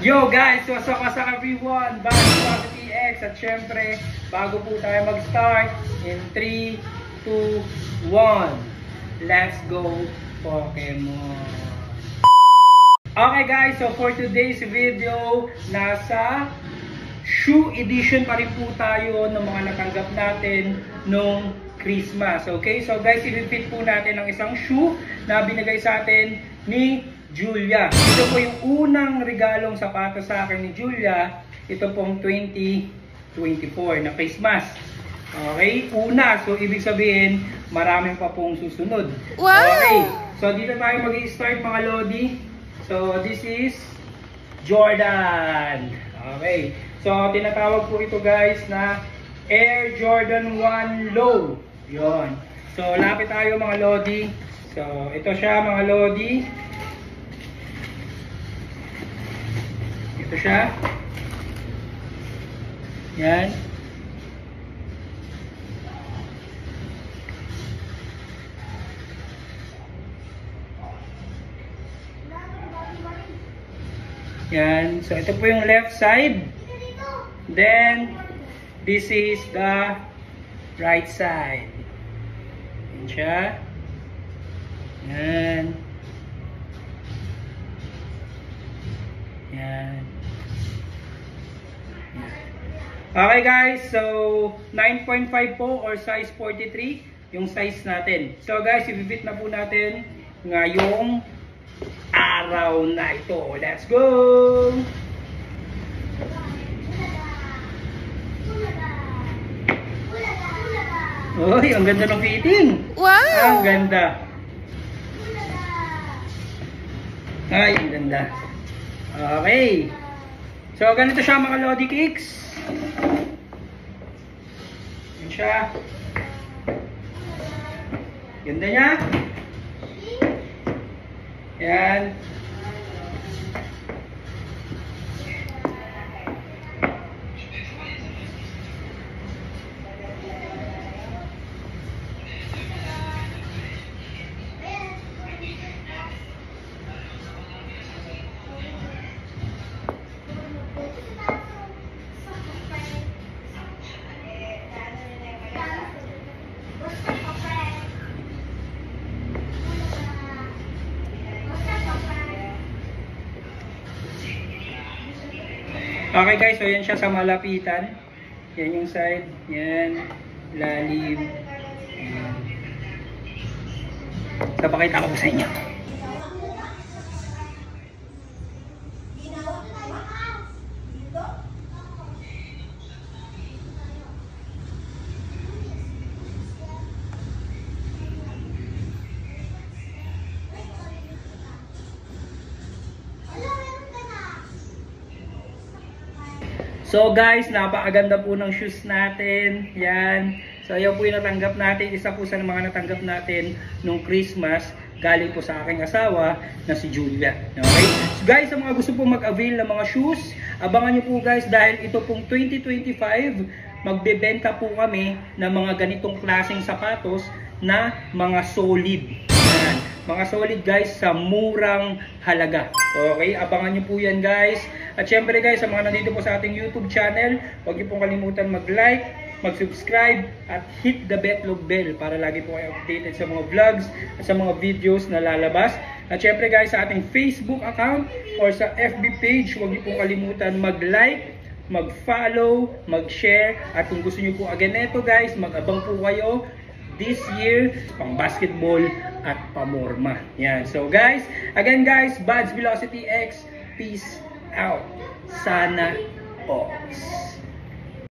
Yo guys, what's up everyone? Bago po sa TX at syempre, bago po tayo mag-start in 3, 2, 1. Let's go Pokemon! Okay guys, so for today's video, nasa shoe edition pa rin po tayo ng mga natanggap natin nung Christmas. Okay, so guys, i-repeat po natin ang isang shoe na binigay sa atin ni Julia. Ito po yung unang regalong sapatos sa akin ni Julia. Ito pong 2024 na Christmas. Okay, una. So, ibig sabihin, maraming pa pong susunod. Wow! Okay, so dito tayo mag-i-start mga Lodi. So, this is Jordan. Okay, so tinatawag po ito guys na Air Jordan 1 Low. Yon. So, lapit tayo mga Lodi. So, ito siya mga Lodi. Ito siya. Yan. Yan. So, ito po yung left side. Then, this is the right side. Yan siya. Yan. Yan. Okay guys, so 9.5 po or size 43 yung size natin. So guys, ibibit na po natin ngayong araw na ito. Let's go! Uy, ang ganda ng fitting! Wow! Ang ganda! Ay, ang ganda! Okay. So, ganito siya mga Lodi Kicks. Yan siya. Ganda niya. Yan. Okay guys, so yan siya sa malapitan. Yan yung side. Yan. Lalim. Yan. So, pakita ko sa inyo. So guys, napakaganda po ng shoes natin. Yan. So ayaw po yung natanggap natin. Isa po sa mga natanggap natin nung Christmas. Galing po sa aking asawa na si Julia. Okay? So guys, sa mga gusto po mag-avail ng mga shoes, abangan nyo po guys dahil ito pong 2025, magbebenta po kami ng mga ganitong klaseng sapatos na mga solid. Yan. Mga solid guys sa murang halaga. Okay? Abangan nyo po yan guys. At syempre guys, sa mga nandito po sa ating YouTube channel, huwag niyo pong kalimutan mag-like, mag-subscribe, at hit the bell para lagi po kayo updated sa mga vlogs at sa mga videos na lalabas. At syempre guys, sa ating Facebook account or sa FB page, huwag niyo pong kalimutan mag-like, mag-follow, mag-share. At kung gusto niyo po again neto guys, mag-abang po kayo this year pang basketball at pamorma. Yan. So guys, again guys, Bads Velocity X, peace out. Sana all.